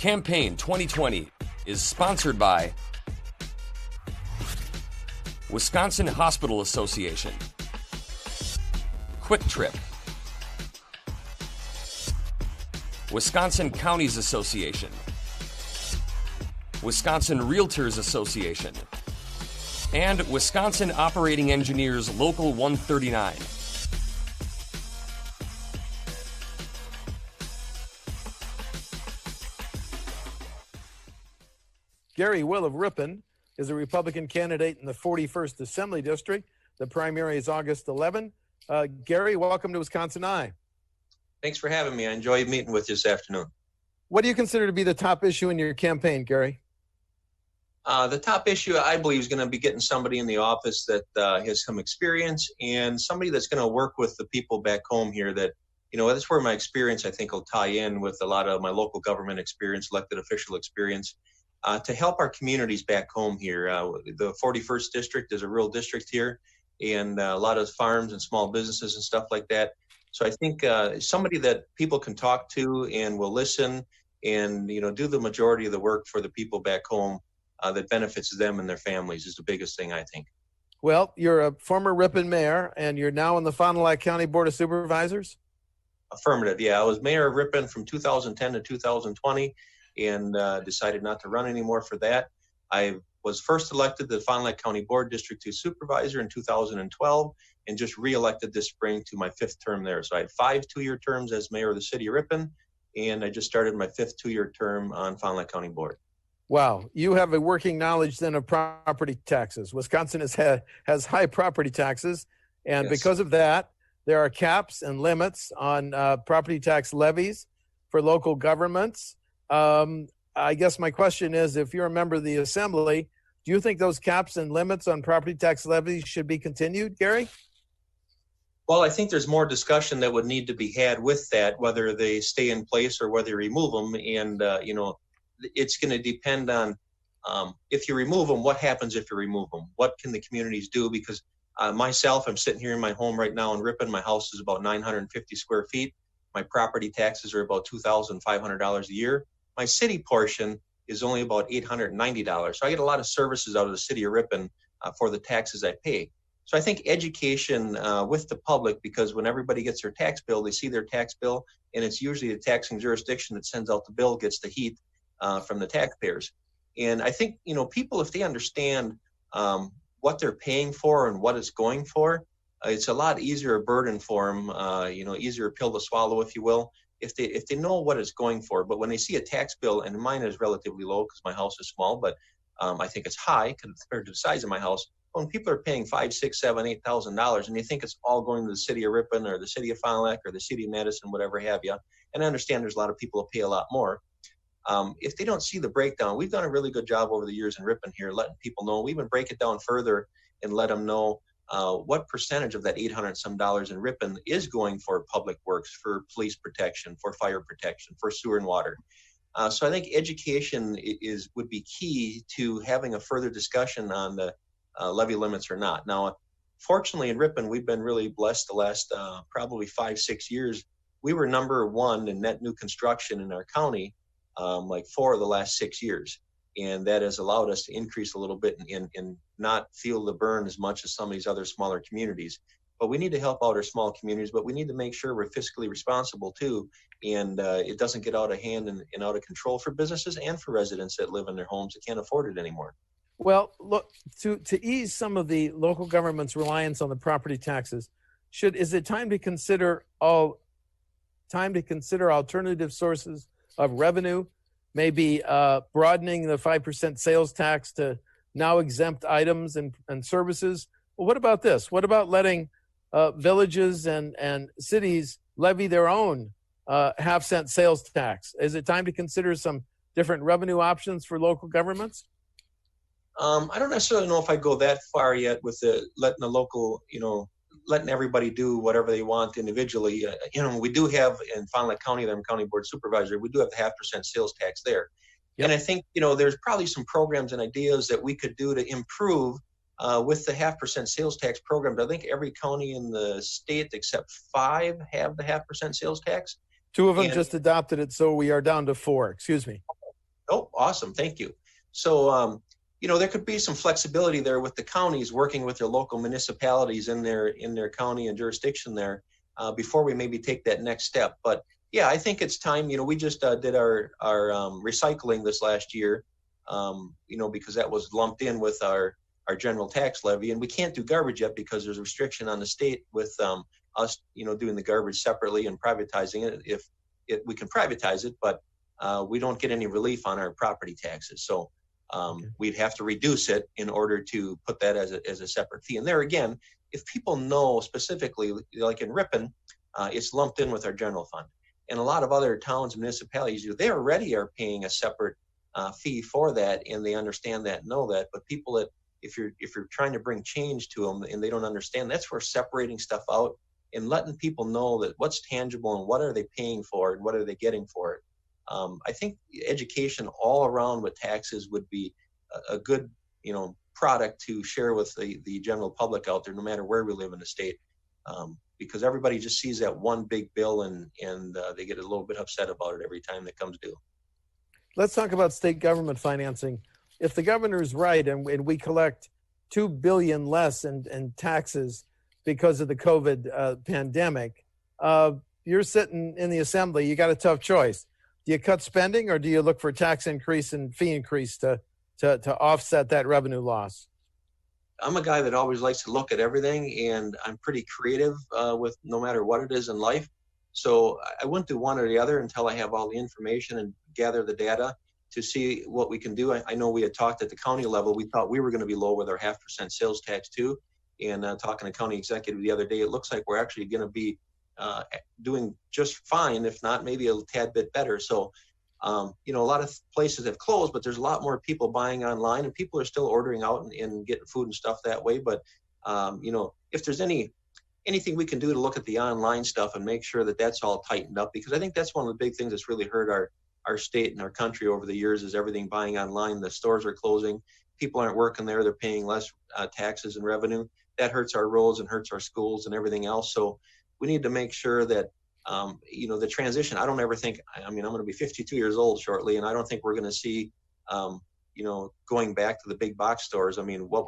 Campaign 2020 is sponsored by Wisconsin Hospital Association, Quick Trip, Wisconsin Counties Association, Wisconsin Realtors Association, and Wisconsin Operating Engineers Local 139. Gary Will of Ripon is a Republican candidate in the 41st Assembly District. The primary is August 11. Gary, welcome to WisconsinEye. Thanks for having me. I enjoyed meeting with you this afternoon. What do you consider to be the top issue in your campaign, Gary? The top issue, I believe, is going to be getting somebody in the office that has some experience and somebody that's going to work with the people back home here that, that's where my experience, I think, will tie in with a lot of my local government experience, elected official experience, to help our communities back home here. The 41st District is a rural district here, and a lot of farms and small businesses and stuff like that. So I think somebody that people can talk to and will listen and, do the majority of the work for the people back home that benefits them and their families is the biggest thing, I think. Well, you're a former Ripon mayor, and you're now on the Fond du Lac County Board of Supervisors? Affirmative, yeah. I was mayor of Ripon from 2010 to 2020 and decided not to run anymore for that. I was first elected to the Fond du Lac County Board District 2 Supervisor in 2012 and just re-elected this spring to my 5th term there. So I had 5 two-year terms as mayor of the city of Ripon, and I just started my 5th two-year term on Fond du Lac County Board. Wow. You have a working knowledge then of property taxes. Wisconsin has high property taxes, and Yes. Because of that, there are caps and limits on property tax levies for local governments. I guess my question is, if you're a member of the Assembly, do you think those caps and limits on property tax levies should be continued, Gary? Well, I think there's more discussion that would need to be had with that, whether they stay in place or whether you remove them. And, it's going to depend on if you remove them, what happens if you remove them? What can the communities do? Because myself, I'm sitting here in my home right now in Ripon. My house is about 950 square feet. My property taxes are about $2,500 a year. My city portion is only about $890. So I get a lot of services out of the city of Ripon for the taxes I pay. So I think education with the public, because when everybody gets their tax bill, they see their tax bill, and it's usually the taxing jurisdiction that sends out the bill gets the heat from the taxpayers. And I think, people, if they understand what they're paying for and what it's going for, it's a lot easier a burden for them, easier pill to swallow, if you will, if they know what it's going for. But when they see a tax bill, and mine is relatively low because my house is small, but I think it's high compared to the size of my house. When people are paying $5,000, $6,000, $7,000, $8,000, and you think it's all going to the city of Ripon or the city of Fond du Lac or the city of Madison, whatever have you, and I understand there's a lot of people who pay a lot more. If they don't see the breakdown, we've done a really good job over the years in Ripon here, letting people know. We even break it down further and let them know what percentage of that $800 some in Ripon is going for public works, for police protection, for fire protection, for sewer and water. So I think education would be key to having a further discussion on the levy limits or not. Now, fortunately in Ripon, we've been really blessed the last probably 5-6 years. We were number 1 in net new construction in our county, like 4 of the last 6 years. And that has allowed us to increase a little bit and not feel the burn as much as some of these other smaller communities. But we need to help out our small communities, but we need to make sure we're fiscally responsible too. And it doesn't get out of hand and out of control for businesses and for residents that live in their homes that can't afford it anymore. Well, look, to ease some of the local government's reliance on the property taxes, is it time to consider alternative sources of revenue, maybe broadening the 5% sales tax to now exempt items and services? Well, what about this? What about letting villages and cities levy their own half-cent sales tax? Is it time to consider some different revenue options for local governments? I don't necessarily know if I'd go that far yet with letting the local, letting everybody do whatever they want individually. We do have in Fond du Lac County, I'm county board supervisor, we do have the 0.5% sales tax there. Yep. And I think, there's probably some programs and ideas that we could do to improve with the 0.5% sales tax programs. I think every county in the state except 5 have the 0.5% sales tax. 2 of them just adopted it, so we are down to 4. Excuse me. Oh, awesome. Thank you. So, there could be some flexibility there with the counties working with their local municipalities in their county and jurisdiction there before we maybe take that next step. But yeah, I think it's time. We just did our recycling this last year, because that was lumped in with our general tax levy, and we can't do garbage yet because there's a restriction on the state with us, doing the garbage separately and privatizing it. If we can privatize it, but we don't get any relief on our property taxes. So we'd have to reduce it in order to put that as a separate fee. And there again, if people know specifically, like in Ripon, it's lumped in with our general fund. And a lot of other towns and municipalities, they already are paying a separate fee for that, and they understand that, know that. But people that, if you're trying to bring change to them and they don't understand, that's where separating stuff out and letting people know that what's tangible and what are they paying for and what are they getting for it. I think education all around with taxes would be a good, product to share with the general public out there, no matter where we live in the state, because everybody just sees that one big bill and they get a little bit upset about it every time that comes due. Let's talk about state government financing. If the governor's right and we collect $2 billion less in taxes because of the COVID pandemic, you're sitting in the assembly, you got a tough choice. Do you cut spending, or do you look for tax increase and fee increase to offset that revenue loss? I'm a guy that always likes to look at everything, and I'm pretty creative with no matter what it is in life. So I wouldn't do one or the other until I have all the information and gather the data to see what we can do. I know we had talked at the county level. We thought we were going to be low with our 0.5% sales tax too. And talking to county executive the other day, it looks like we're actually going to be doing just fine, if not maybe a tad bit better. So, a lot of places have closed, but there's a lot more people buying online, and people are still ordering out and getting food and stuff that way. But, if there's anything we can do to look at the online stuff and make sure that that's all tightened up, because I think that's one of the big things that's really hurt our state and our country over the years is everything buying online. The stores are closing. People aren't working there. They're paying less taxes and revenue. That hurts our roads and hurts our schools and everything else. So we need to make sure that, the transition, I don't ever think, I'm going to be 52 years old shortly, and I don't think we're going to see, going back to the big box stores. I mean, what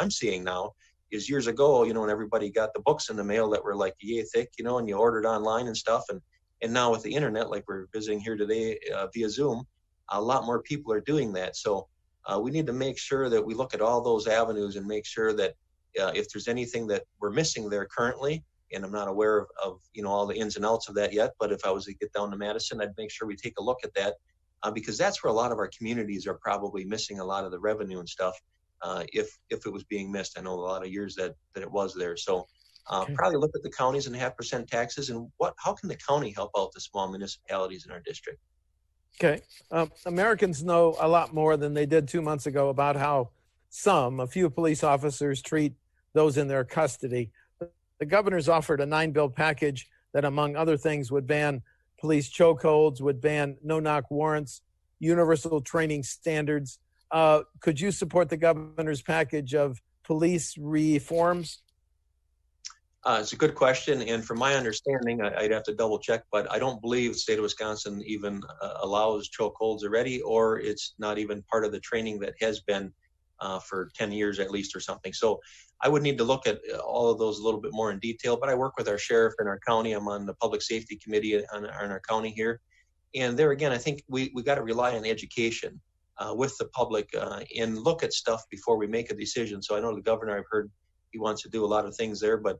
I'm seeing now is years ago, when everybody got the books in the mail that were like yay thick, and you ordered online and stuff. And now with the internet, like we're visiting here today via Zoom, a lot more people are doing that. So we need to make sure that we look at all those avenues and make sure that if there's anything that we're missing there currently, and I'm not aware of all the ins and outs of that yet, but if I was to get down to Madison, I'd make sure we take a look at that because that's where a lot of our communities are probably missing a lot of the revenue and stuff if it was being missed. I know a lot of years that it was there. So probably look at the counties and 0.5% taxes and how can the county help out the small municipalities in our district? Okay. Americans know a lot more than they did 2 months ago about how a few police officers treat those in their custody. The governor's offered a 9-bill package that, among other things, would ban police chokeholds, would ban no-knock warrants, universal training standards. Could you support the governor's package of police reforms? It's a good question. And from my understanding, I'd have to double check, but I don't believe the state of Wisconsin even allows chokeholds already, or it's not even part of the training that has been for 10 years at least or something. So I would need to look at all of those a little bit more in detail, but I work with our sheriff in our county. I'm on the public safety committee on our county here. And there again, I think we got to rely on education with the public and look at stuff before we make a decision. So I know the governor, I've heard he wants to do a lot of things there, but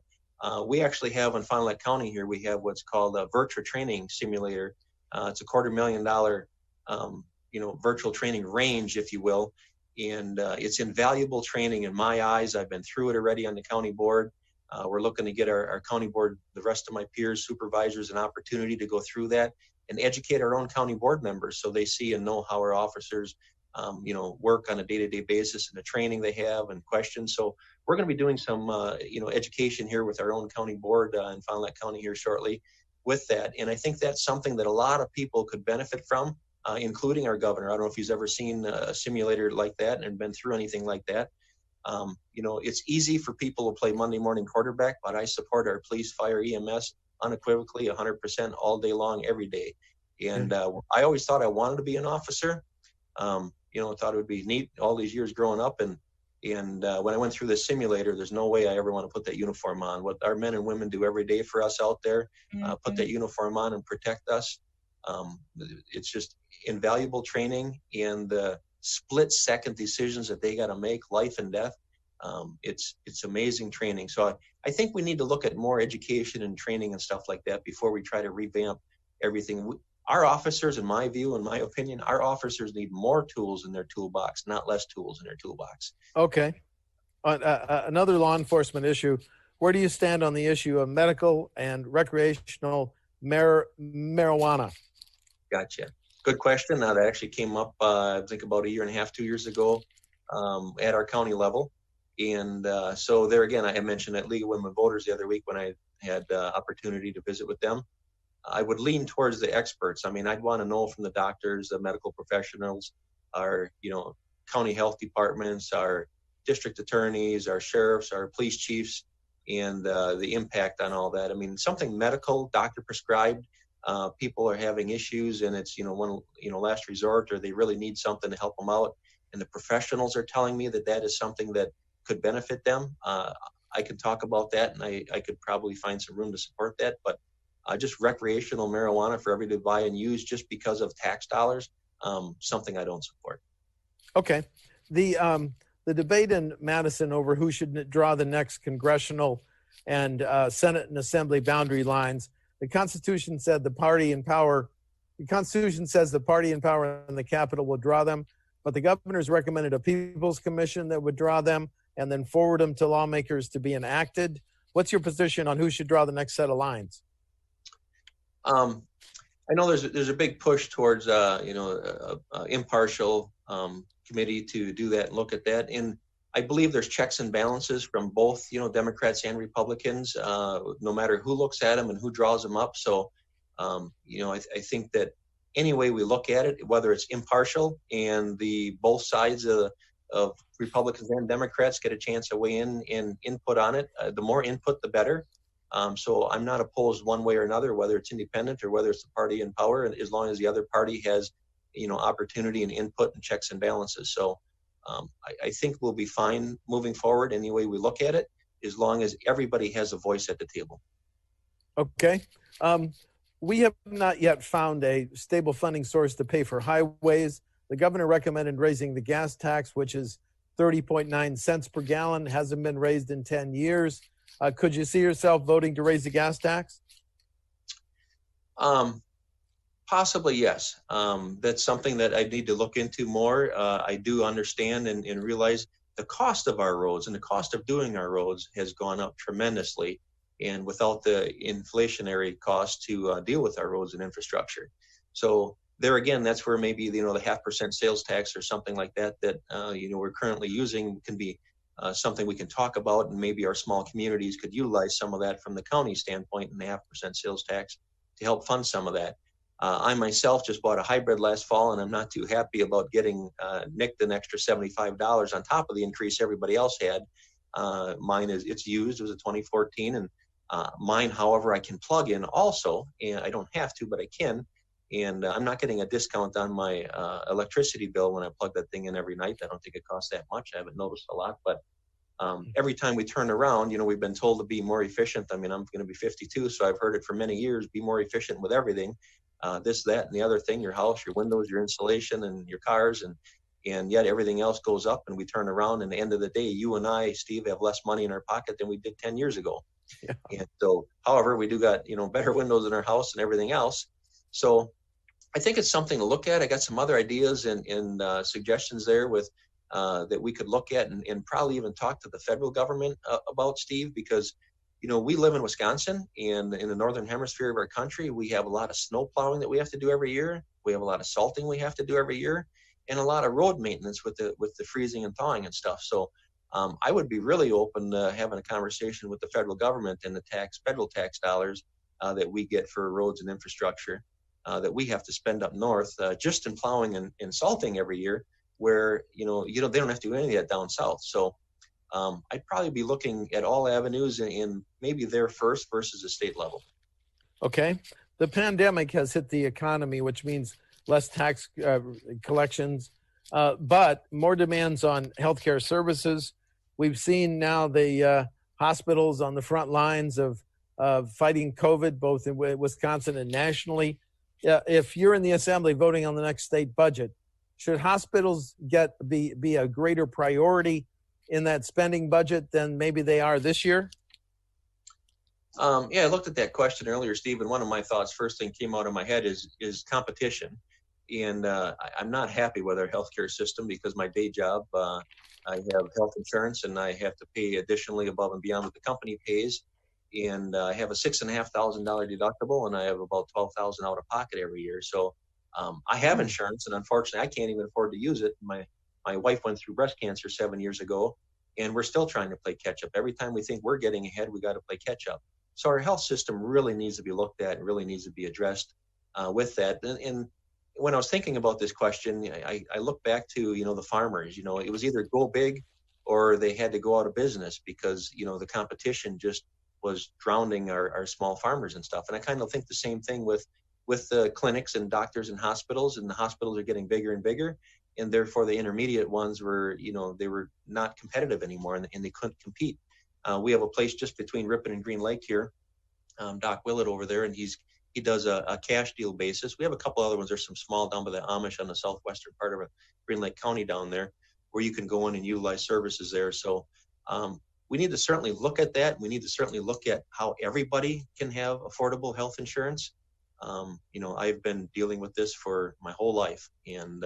we actually have in Fond du Lac County here, we have what's called a virtual training simulator. It's a $250,000, virtual training range, if you will. And it's invaluable training in my eyes. I've been through it already on the county board. We're looking to get our county board, the rest of my peers, supervisors, an opportunity to go through that and educate our own county board members so they see and know how our officers, work on a day-to-day basis and the training they have and questions. So we're going to be doing some, education here with our own county board in Fond du Lac County here shortly with that. And I think that's something that a lot of people could benefit from. Including our governor. I don't know if he's ever seen a simulator like that and been through anything like that. It's easy for people to play Monday morning quarterback, but I support our police, fire, EMS unequivocally 100% all day long, every day. And I always thought I wanted to be an officer. Thought it would be neat all these years growing up. And when I went through the simulator, there's no way I ever want to put that uniform on. What our men and women do every day for us out there, put that uniform on and protect us. It's just invaluable training, and the split-second decisions that they got to make, life and death. It's amazing training. So I think we need to look at more education and training and stuff like that before we try to revamp everything. Our officers, in my view, in my opinion, our officers need more tools in their toolbox, not less tools in their toolbox. Okay. Another law enforcement issue. Where do you stand on the issue of medical and recreational marijuana? Gotcha. Good question. That actually came up, I think about 1.5 years, 2 years ago at our county level. And so there again, I had mentioned at League of Women Voters the other week when I had opportunity to visit with them. I would lean towards the experts. I mean, I'd want to know from the doctors, the medical professionals, our, county health departments, our district attorneys, our sheriffs, our police chiefs, and the impact on all that. I mean, something medical, doctor prescribed, people are having issues, and it's, one, last resort, or they really need something to help them out. And the professionals are telling me that is something that could benefit them. I could talk about that, and I could probably find some room to support that. But just recreational marijuana for everybody to buy and use just because of tax dollars, something I don't support. Okay. The debate in Madison over who should draw the next congressional and Senate and Assembly boundary lines. The Constitution said the party in power. The Constitution says the party in power in the Capitol will draw them, but the governor's recommended a People's Commission that would draw them and then forward them to lawmakers to be enacted. What's your position on who should draw the next set of lines? I know there's a big push towards impartial committee to do that and look at that, and I believe there's checks and balances from both Democrats and Republicans, no matter who looks at them and who draws them up. So I think that any way we look at it, whether it's impartial and the both sides of Republicans and Democrats get a chance to weigh in and input on it, the more input the better. So I'm not opposed one way or another, whether it's independent or whether it's the party in power, as long as the other party has, opportunity and input and checks and balances. So I think we'll be fine moving forward any way we look at it, as long as everybody has a voice at the table. Okay. We have not yet found a stable funding source to pay for highways. The governor recommended raising the gas tax, which is 30.9 cents per gallon, hasn't been raised in 10 years. Could you see yourself voting to raise the gas tax? Possibly, yes. That's something that I need to look into more. I do understand and realize the cost of our roads and the cost of doing our roads has gone up tremendously, and without the inflationary cost to deal with our roads and infrastructure. So there again, that's where maybe the 0.5% sales tax or something like that we're currently using can be something we can talk about, and maybe our small communities could utilize some of that from the county standpoint, and the 0.5% sales tax to help fund some of that. I myself just bought a hybrid last fall, and I'm not too happy about getting nicked an extra $75 on top of the increase everybody else had. Mine it's used. It was a 2014, and mine, however, I can plug in also, and I don't have to, but I can. And I'm not getting a discount on my electricity bill when I plug that thing in every night. I don't think it costs that much. I haven't noticed a lot, but every time we turn around, we've been told to be more efficient. I mean, I'm going to be 52, so I've heard it for many years, be more efficient with everything, this, that, and the other thing, your house, your windows, your insulation, and your cars, and yet everything else goes up, and we turn around, and at the end of the day, you and I, Steve, have less money in our pocket than we did 10 years ago. Yeah. And so, however, we do got, better windows in our house and everything else. So I think it's something to look at. I got some other ideas and suggestions there with that we could look at and probably even talk to the federal government about, Steve, because, we live in Wisconsin, and in the northern hemisphere of our country, we have a lot of snow plowing that we have to do every year. We have a lot of salting we have to do every year, and a lot of road maintenance with the freezing and thawing and stuff. So I would be really open to having a conversation with the federal government and the federal tax dollars that we get for roads and infrastructure that we have to spend up north just in plowing and salting every year, where they don't have to do any of that down south. So I'd probably be looking at all avenues and maybe there first versus the state level. Okay. The pandemic has hit the economy, which means less tax collections. but more demands on healthcare services. We've seen now the hospitals on the front lines of fighting COVID, both in Wisconsin and nationally. If you're in the assembly voting on the next state budget, should hospitals be a greater priority in that spending budget than maybe they are this year? I looked at that question earlier, Steve, and one of my thoughts, first thing came out of my head is competition. And I'm not happy with our healthcare system because my day job, I have health insurance and I have to pay additionally above and beyond what the company pays. And I have a $6,500 deductible and I have about $12,000 out of pocket every year. So I have insurance, and unfortunately, I can't even afford to use it. My wife went through breast cancer 7 years ago, and we're still trying to play catch up. Every time we think we're getting ahead, we got to play catch up. So our health system really needs to be looked at and really needs to be addressed with that. And when I was thinking about this question, I look back to, the farmers. It was either go big or they had to go out of business because, the competition just was drowning our small farmers and stuff. And I kind of think the same thing with the clinics and doctors and hospitals, and the hospitals are getting bigger and bigger. And therefore the intermediate ones were, they were not competitive anymore and they couldn't compete. We have a place just between Ripon and Green Lake here, Doc Willett over there, and he does a cash deal basis. We have a couple other ones. There's some small down by the Amish on the southwestern part of Green Lake County down there where you can go in and utilize services there. So we need to certainly look at that. We need to certainly look at how everybody can have affordable health insurance. I've been dealing with this for my whole life, and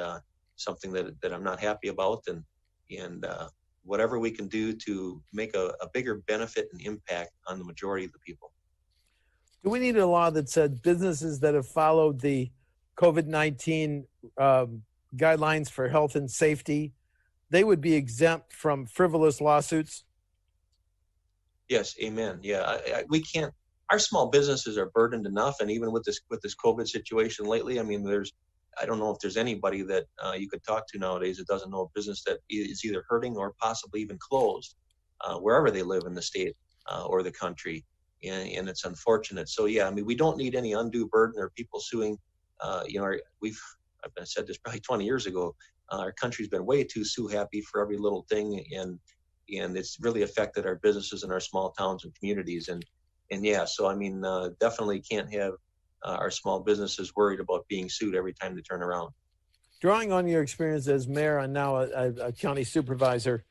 something that I'm not happy about, and whatever we can do to make a bigger benefit and impact on the majority of the people. Do we need a law that said businesses that have followed the COVID-19 guidelines for health and safety, they would be exempt from frivolous lawsuits? Yes, amen. Yeah, we can't. Our small businesses are burdened enough, and even with this COVID situation lately, I mean, I don't know if there's anybody that you could talk to nowadays that doesn't know a business that is either hurting or possibly even closed, wherever they live in the state or the country, and it's unfortunate. So yeah, I mean, we don't need any undue burden or people suing. I've said this probably 20 years ago. Our country's been way too sue happy for every little thing, and it's really affected our businesses and our small towns and communities. And yeah, so I mean, definitely can't have our small businesses worried about being sued every time they turn around. Drawing on your experience as mayor and now a county supervisor,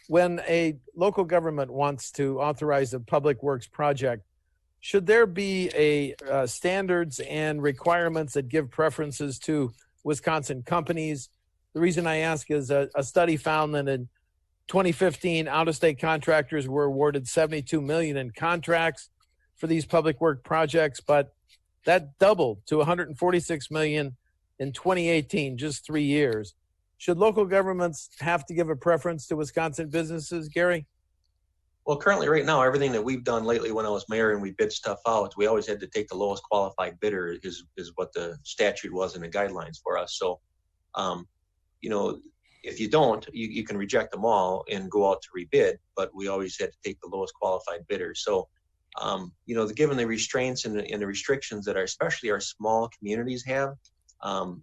when a local government wants to authorize a public works project, should there be standards and requirements that give preferences to Wisconsin companies? The reason I ask is a study found that in 2015, out-of-state contractors were awarded $72 million in contracts for these public work projects, but that doubled to $146 million in 2018, just 3 years. Should local governments have to give a preference to Wisconsin businesses, Gary? Well, currently right now, everything that we've done lately when I was mayor and we bid stuff out, we always had to take the lowest qualified bidder is what the statute was and the guidelines for us. So, if you don't, you can reject them all and go out to rebid, but we always had to take the lowest qualified bidder. So, given the restraints and the restrictions that especially our small communities have,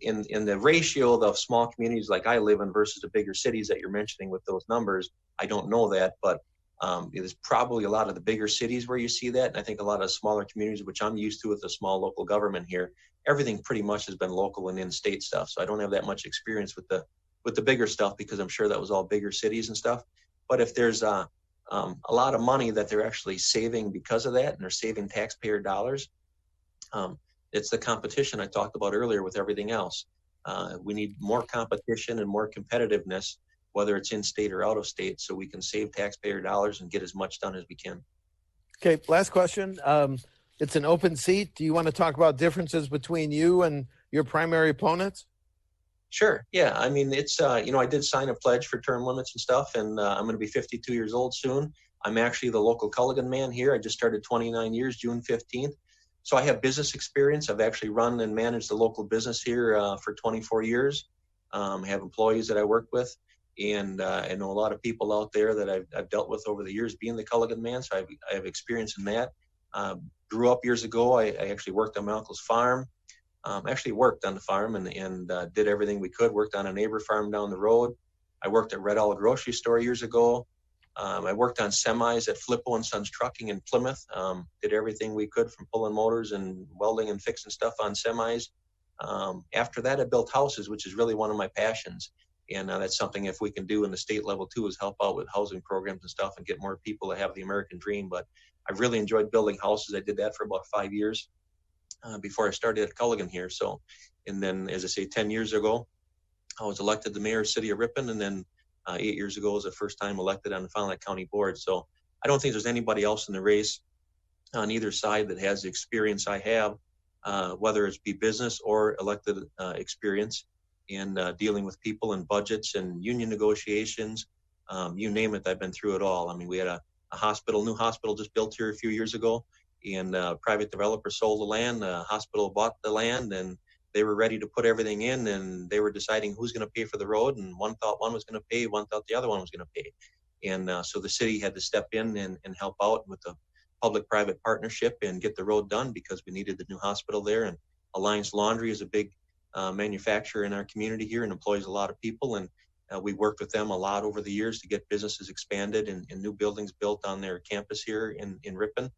in the ratio of small communities like I live in versus the bigger cities that you're mentioning with those numbers, I don't know that, but it is probably a lot of the bigger cities where you see that. And I think a lot of smaller communities, which I'm used to with the small local government here, everything pretty much has been local and in-state stuff. So I don't have that much experience with the bigger stuff because I'm sure that was all bigger cities and stuff. But if there's a lot of money that they're actually saving because of that, and they're saving taxpayer dollars, it's the competition I talked about earlier with everything else. We need more competition and more competitiveness, whether it's in state or out of state, so we can save taxpayer dollars and get as much done as we can. Okay, last question. It's an open seat. Do you want to talk about differences between you and your primary opponents? Sure. Yeah. I mean, it's, I did sign a pledge for term limits and stuff, and I'm going to be 52 years old soon. I'm actually the local Culligan man here. I just started 29 years, June 15th. So I have business experience. I've actually run and managed the local business here for 24 years. I have employees that I work with, and I know a lot of people out there that I've dealt with over the years being the Culligan man. So I have experience in that. Grew up years ago. I actually worked on my uncle's farm. actually worked on the farm and did everything we could. Worked on a neighbor farm down the road. I worked at Red Owl Grocery Store years ago. I worked on semis at Flippo and Sons Trucking in Plymouth. Did everything we could, from pulling motors and welding and fixing stuff on semis. After that, I built houses, which is really one of my passions. And that's something, if we can do in the state level too, is help out with housing programs and stuff and get more people to have the American dream. But I've really enjoyed building houses. I did that for about 5 years before I started at Culligan here. So, and then, as I say, 10 years ago, I was elected the mayor of the city of Ripon, and then 8 years ago was the first time elected on the Fond du Lac County Board. So I don't think there's anybody else in the race on either side that has the experience I have, whether it's be business or elected experience in dealing with people and budgets and union negotiations. You name it, I've been through it all. I mean, we had a new hospital just built here a few years ago, and private developer sold the land. The hospital bought the land, and they were ready to put everything in, and they were deciding who's going to pay for the road. And one thought one was going to pay, one thought the other one was going to pay. And so the city had to step in and help out with the public-private partnership and get the road done, because we needed the new hospital there. And Alliance Laundry is a big manufacturer in our community here and employs a lot of people. And we worked with them a lot over the years to get businesses expanded and new buildings built on their campus here in Ripon.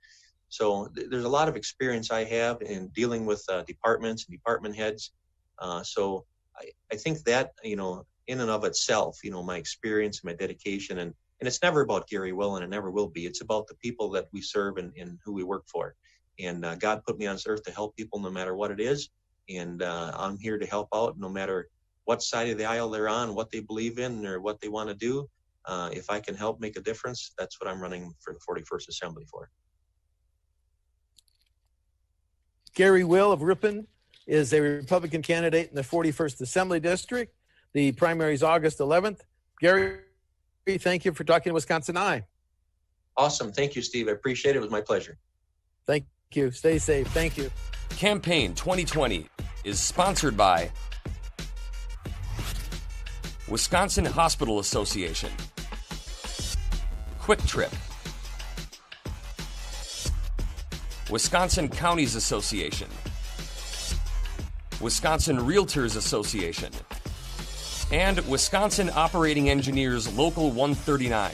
So there's a lot of experience I have in dealing with departments and department heads. So I think that, in and of itself, my experience, my dedication, and it's never about Gary Will, and it never will be. It's about the people that we serve and who we work for. And God put me on this earth to help people no matter what it is. And I'm here to help out no matter what side of the aisle they're on, what they believe in, or what they want to do. If I can help make a difference, that's what I'm running for the 41st Assembly for. Gary Will of Ripon is a Republican candidate in the 41st Assembly District. The primary is August 11th. Gary, thank you for talking to WisconsinEye. Awesome. Thank you, Steve. I appreciate it. It was my pleasure. Thank you. Stay safe. Thank you. Campaign 2020 is sponsored by Wisconsin Hospital Association, Quick Trip, Wisconsin Counties Association, Wisconsin Realtors Association, and Wisconsin Operating Engineers Local 139.